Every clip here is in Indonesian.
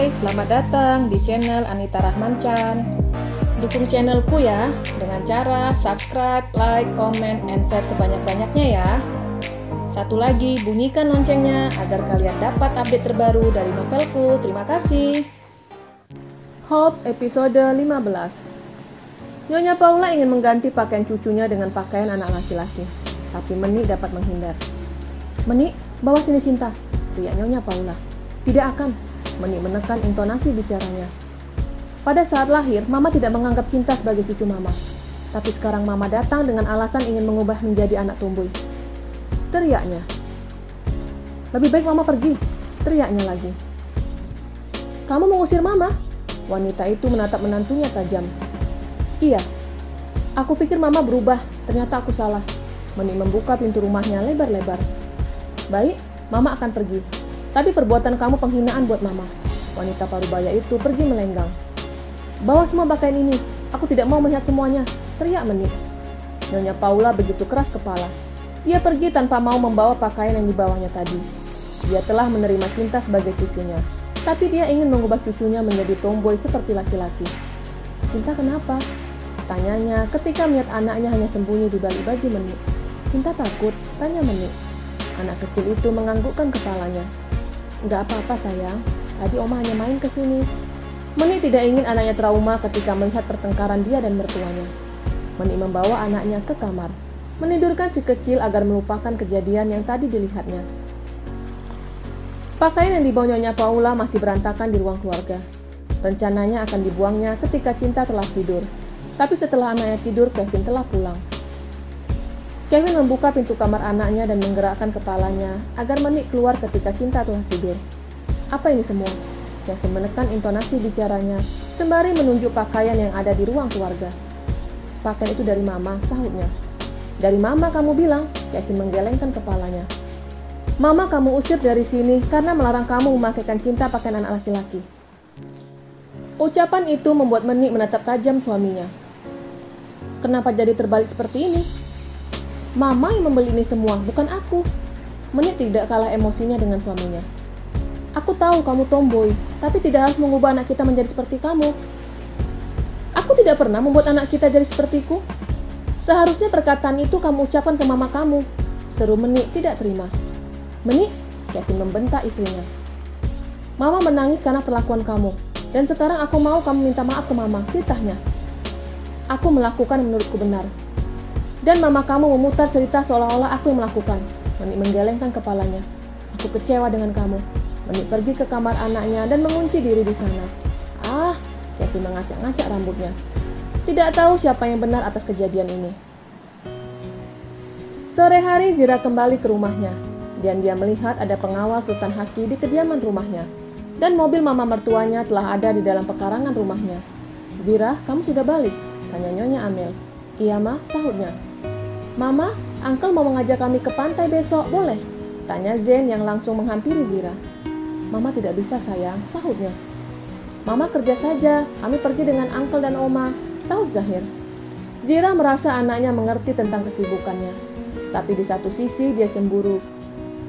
Hai, selamat datang di channel Anita Rahmanchan. Dukung channelku ya dengan cara subscribe, like, comment, and share sebanyak-banyaknya ya. Satu lagi, bunyikan loncengnya agar kalian dapat update terbaru dari novelku. Terima kasih. Hope episode 15. Nyonya Paula ingin mengganti pakaian cucunya dengan pakaian anak laki-laki, tapi Meni dapat menghindar. "Meni, bawa sini Cinta," teriak Nyonya Paula. "Tidak akan." Meni menekan intonasi bicaranya. Pada saat lahir, Mama tidak menganggap Cinta sebagai cucu Mama. Tapi sekarang Mama datang dengan alasan ingin mengubah menjadi anak tomboy. Teriaknya. "Lebih baik Mama pergi," teriaknya lagi. "Kamu mengusir Mama?" Wanita itu menatap menantunya tajam. "Iya, aku pikir Mama berubah, ternyata aku salah." Meni membuka pintu rumahnya lebar-lebar. "Baik, Mama akan pergi. Tapi perbuatan kamu penghinaan buat Mama." Wanita parubaya itu pergi melenggang. "Bawa semua pakaian ini, aku tidak mau melihat semuanya," teriak Meni. Nyonya Paula begitu keras kepala. Dia pergi tanpa mau membawa pakaian yang dibawanya tadi. Dia telah menerima Cinta sebagai cucunya, tapi dia ingin mengubah cucunya menjadi tomboy seperti laki-laki. "Cinta kenapa?" tanyanya ketika melihat anaknya hanya sembunyi di balik baju Meni. "Cinta takut?" tanya Meni. Anak kecil itu menganggukkan kepalanya. "Nggak apa-apa sayang, tadi Oma hanya main ke sini." Meni tidak ingin anaknya trauma ketika melihat pertengkaran dia dan mertuanya. Meni membawa anaknya ke kamar, menidurkan si kecil agar melupakan kejadian yang tadi dilihatnya. Pakaian yang dibawa Nyonya Paula masih berantakan di ruang keluarga. Rencananya akan dibuangnya ketika Cinta telah tidur. Tapi setelah anaknya tidur, Kevin telah pulang. Kevin membuka pintu kamar anaknya dan menggerakkan kepalanya agar Meni keluar ketika Cinta telah tidur. "Apa ini semua?" Kevin menekan intonasi bicaranya sembari menunjuk pakaian yang ada di ruang keluarga. "Pakaian itu dari Mama," sahutnya. "Dari Mama kamu bilang?" Kevin menggelengkan kepalanya. "Mama kamu usir dari sini karena melarang kamu memakaikan Cinta pakaian anak laki-laki." Ucapan itu membuat Meni menatap tajam suaminya. "Kenapa jadi terbalik seperti ini? Mama yang membeli ini semua, bukan aku." Meni tidak kalah emosinya dengan suaminya. "Aku tahu kamu tomboy, tapi tidak harus mengubah anak kita menjadi seperti kamu." "Aku tidak pernah membuat anak kita jadi sepertiku. Seharusnya perkataan itu kamu ucapkan ke mama kamu," seru Meni tidak terima. "Meni," Kevin membentak istrinya. "Mama menangis karena perlakuan kamu, dan sekarang aku mau kamu minta maaf ke Mama," titahnya. "Aku melakukan yang menurutku benar. Dan mama kamu memutar cerita seolah-olah aku yang melakukan." Meni menggelengkan kepalanya. "Aku kecewa dengan kamu." Meni pergi ke kamar anaknya dan mengunci diri di sana. Kevin mengacak-ngacak rambutnya. Tidak tahu siapa yang benar atas kejadian ini. Sore hari Zira kembali ke rumahnya, dan dia melihat ada pengawal Sultan Haki di kediaman rumahnya, dan mobil mama mertuanya telah ada di dalam pekarangan rumahnya. "Zira, kamu sudah balik?" tanya Nyonya Amel. "Iya Ma," sahutnya. "Mama, Uncle mau mengajak kami ke pantai besok, boleh?" tanya Zen yang langsung menghampiri Zira. "Mama tidak bisa sayang," sahutnya. "Mama kerja saja, kami pergi dengan Uncle dan Oma," sahut Zahir. Zira merasa anaknya mengerti tentang kesibukannya, tapi di satu sisi dia cemburu,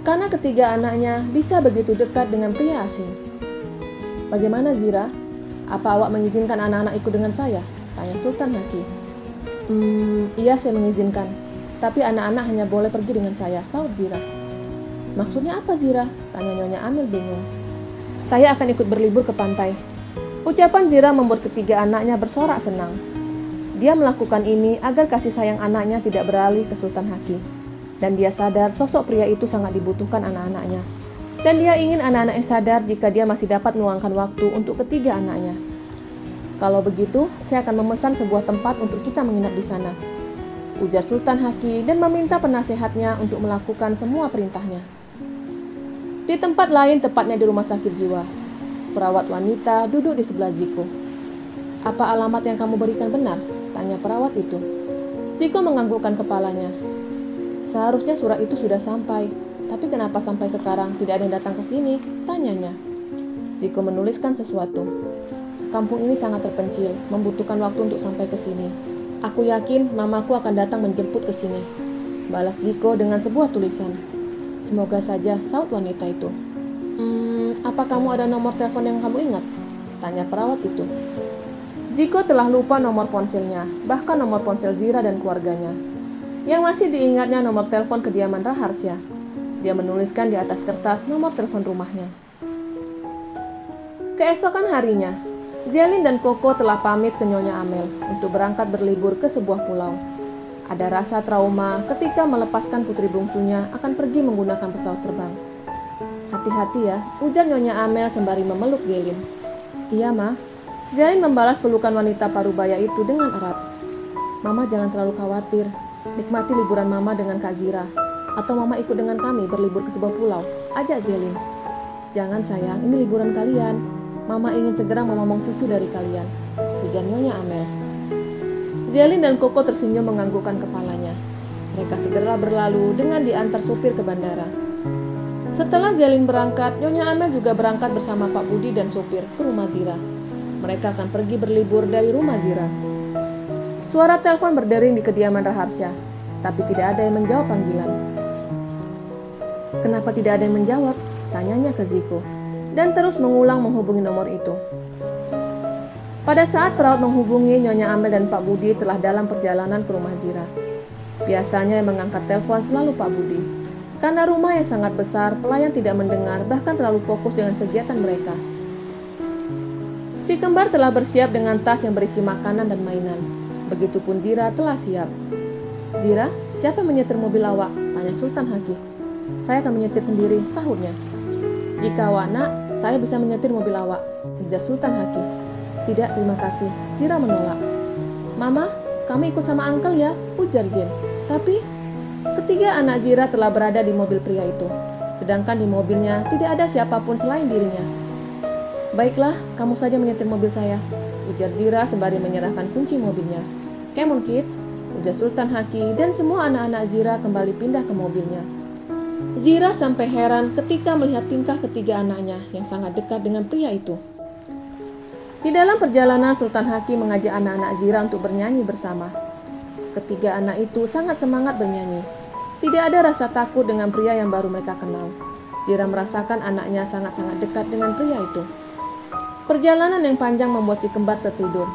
karena ketiga anaknya bisa begitu dekat dengan pria asing. "Bagaimana Zira? Apa awak mengizinkan anak-anak ikut dengan saya?" tanya Sultan Haki. Iya saya mengizinkan, tapi anak-anak hanya boleh pergi dengan saya," sahut Zira. "Maksudnya apa Zira?" tanya Nyonya Amel bingung. "Saya akan ikut berlibur ke pantai." Ucapan Zira membuat ketiga anaknya bersorak senang. Dia melakukan ini agar kasih sayang anaknya tidak beralih ke Sultan Haki. Dan dia sadar sosok pria itu sangat dibutuhkan anak-anaknya. Dan dia ingin anak-anaknya sadar jika dia masih dapat meluangkan waktu untuk ketiga anaknya. "Kalau begitu, saya akan memesan sebuah tempat untuk kita menginap di sana," ujar Sultan Haki dan meminta penasehatnya untuk melakukan semua perintahnya. Di tempat lain, tepatnya di rumah sakit jiwa, perawat wanita duduk di sebelah Ziko. "Apa alamat yang kamu berikan benar?" tanya perawat itu. Ziko menganggukkan kepalanya. "Seharusnya surat itu sudah sampai, tapi kenapa sampai sekarang tidak ada yang datang ke sini?" tanyanya. Ziko menuliskan sesuatu. "Kampung ini sangat terpencil, membutuhkan waktu untuk sampai ke sini. Aku yakin mamaku akan datang menjemput ke sini," balas Ziko dengan sebuah tulisan. "Semoga saja," sahut wanita itu. Apa kamu ada nomor telepon yang kamu ingat? Tanya perawat itu. Ziko telah lupa nomor ponselnya, bahkan nomor ponsel Zira dan keluarganya. Yang masih diingatnya nomor telepon kediaman Raharsya. Dia menuliskan di atas kertas nomor telepon rumahnya. Keesokan harinya, Zelin dan Koko telah pamit ke Nyonya Amel untuk berangkat berlibur ke sebuah pulau. Ada rasa trauma ketika melepaskan putri bungsunya akan pergi menggunakan pesawat terbang. Hati-hati ya, ujar Nyonya Amel sembari memeluk Zelin. Iya, Ma. Zelin membalas pelukan wanita parubaya itu dengan erat. Mama jangan terlalu khawatir. Nikmati liburan Mama dengan Kak Zira. Atau Mama ikut dengan kami berlibur ke sebuah pulau. Ajak Zelin. Jangan sayang, ini liburan kalian. Mama ingin segera memomong cucu dari kalian, ujar Nyonya Amel. Zelin dan Koko tersenyum menganggukkan kepalanya. Mereka segera berlalu dengan diantar supir ke bandara. Setelah Zelin berangkat, Nyonya Amel juga berangkat bersama Pak Budi dan supir ke rumah Zira. Mereka akan pergi berlibur dari rumah Zira. Suara telepon berdering di kediaman Raharsya, tapi tidak ada yang menjawab panggilan. Kenapa tidak ada yang menjawab? Tanyanya ke Ziko, dan terus mengulang menghubungi nomor itu. Pada saat perawat menghubungi, Nyonya Amel dan Pak Budi telah dalam perjalanan ke rumah Zira. Biasanya yang mengangkat telepon selalu Pak Budi. Karena rumah yang sangat besar, pelayan tidak mendengar bahkan terlalu fokus dengan kegiatan mereka. Si kembar telah bersiap dengan tas yang berisi makanan dan mainan. Begitupun Zira telah siap. Zira, siapa yang menyetir mobil awak? Tanya Sultan Haki. Saya akan menyetir sendiri, sahutnya. Jika awak nak, saya bisa menyetir mobil awak, ujar Sultan Haki. Tidak, terima kasih. Zira menolak. Mama, kami ikut sama Uncle ya, ujar Zin. Tapi, ketiga anak Zira telah berada di mobil pria itu. Sedangkan di mobilnya tidak ada siapapun selain dirinya. Baiklah, kamu saja menyetir mobil saya, ujar Zira sembari menyerahkan kunci mobilnya. Come on kids, ujar Sultan Haki dan semua anak-anak Zira kembali pindah ke mobilnya. Zira sampai heran ketika melihat tingkah ketiga anaknya yang sangat dekat dengan pria itu. Di dalam perjalanan, Sultan Haki mengajak anak-anak Zira untuk bernyanyi bersama. Ketiga anak itu sangat semangat bernyanyi. Tidak ada rasa takut dengan pria yang baru mereka kenal. Zira merasakan anaknya sangat-sangat dekat dengan pria itu. Perjalanan yang panjang membuat si kembar tertidur.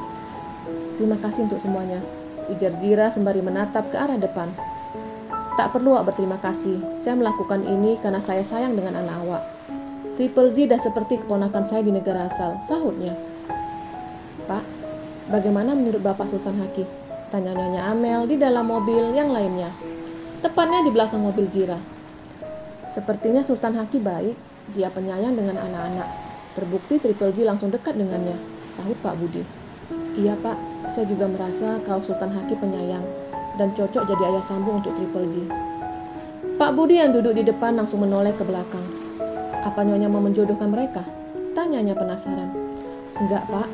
Terima kasih untuk semuanya, ujar Zira sembari menatap ke arah depan. Tak perlu awak berterima kasih, saya melakukan ini karena saya sayang dengan anak awak. Triple Z dah seperti keponakan saya di negara asal, sahutnya. Pak, bagaimana menurut Bapak Sultan Haki? Tanya Nyonya Amel di dalam mobil yang lainnya, tepatnya di belakang mobil Zira. Sepertinya Sultan Haki baik, dia penyayang dengan anak-anak. Terbukti Triple Z langsung dekat dengannya, sahut Pak Budi. Iya Pak, saya juga merasa kalau Sultan Haki penyayang dan cocok jadi ayah sambung untuk Triple Z. Pak Budi yang duduk di depan langsung menoleh ke belakang. Apa Nyonya mau menjodohkan mereka? Tanyanya penasaran. Enggak Pak,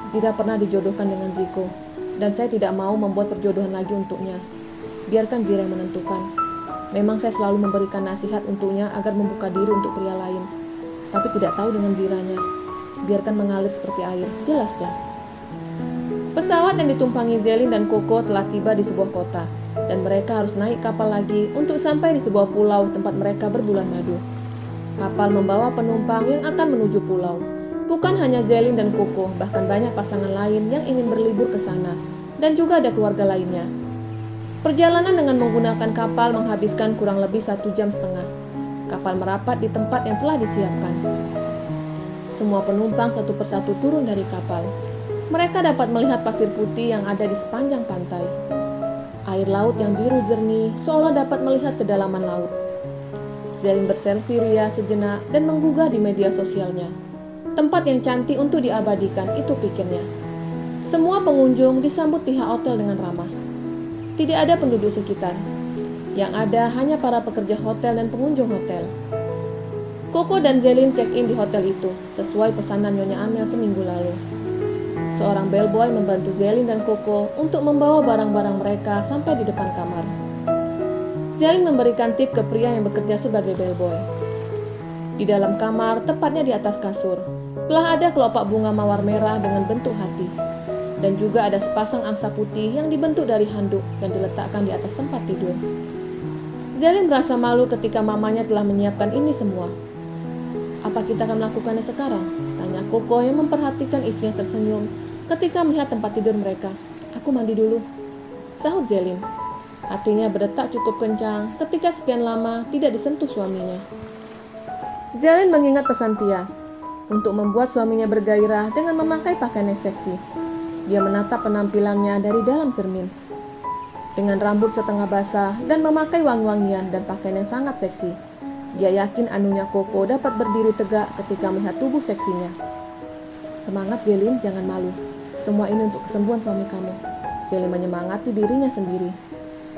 Zira pernah dijodohkan dengan Ziko, dan saya tidak mau membuat perjodohan lagi untuknya. Biarkan Zira yang menentukan. Memang saya selalu memberikan nasihat untuknya agar membuka diri untuk pria lain, tapi tidak tahu dengan Ziranya. Biarkan mengalir seperti air, jelasnya. Pesawat yang ditumpangi Zelin dan Koko telah tiba di sebuah kota, dan mereka harus naik kapal lagi untuk sampai di sebuah pulau tempat mereka berbulan madu. Kapal membawa penumpang yang akan menuju pulau. Bukan hanya Zelin dan Koko, bahkan banyak pasangan lain yang ingin berlibur ke sana, dan juga ada keluarga lainnya. Perjalanan dengan menggunakan kapal menghabiskan kurang lebih 1,5 jam. Kapal merapat di tempat yang telah disiapkan. Semua penumpang satu persatu turun dari kapal. Mereka dapat melihat pasir putih yang ada di sepanjang pantai. Air laut yang biru jernih seolah dapat melihat kedalaman laut. Zelin berselfie ria sejenak dan menggugah di media sosialnya. Tempat yang cantik untuk diabadikan, itu pikirnya. Semua pengunjung disambut pihak hotel dengan ramah. Tidak ada penduduk sekitar. Yang ada hanya para pekerja hotel dan pengunjung hotel. Koko dan Zelin check-in di hotel itu, sesuai pesanan Nyonya Amel seminggu lalu. Seorang bellboy membantu Zelin dan Koko untuk membawa barang-barang mereka sampai di depan kamar. Zelin memberikan tip ke pria yang bekerja sebagai bellboy. Di dalam kamar, tepatnya di atas kasur, telah ada kelopak bunga mawar merah dengan bentuk hati. Dan juga ada sepasang angsa putih yang dibentuk dari handuk dan diletakkan di atas tempat tidur. Zelin merasa malu ketika mamanya telah menyiapkan ini semua. Apa kita akan melakukannya sekarang? Tanya Koko yang memperhatikan istrinya tersenyum ketika melihat tempat tidur mereka. Aku mandi dulu, sahut Zelin. Hatinya berdetak cukup kencang ketika sekian lama tidak disentuh suaminya. Zelin mengingat pesan Tia untuk membuat suaminya bergairah dengan memakai pakaian yang seksi. Dia menatap penampilannya dari dalam cermin. Dengan rambut setengah basah dan memakai wangi-wangian dan pakaian yang sangat seksi, dia yakin anunya Koko dapat berdiri tegak ketika melihat tubuh seksinya. Semangat Zelin, jangan malu. Semua ini untuk kesembuhan suami kamu. Zelin menyemangati dirinya sendiri.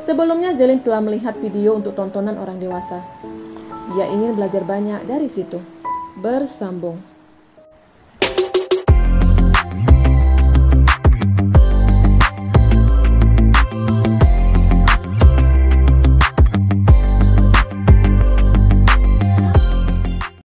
Sebelumnya Zelin telah melihat video untuk tontonan orang dewasa. Dia ingin belajar banyak dari situ. Bersambung.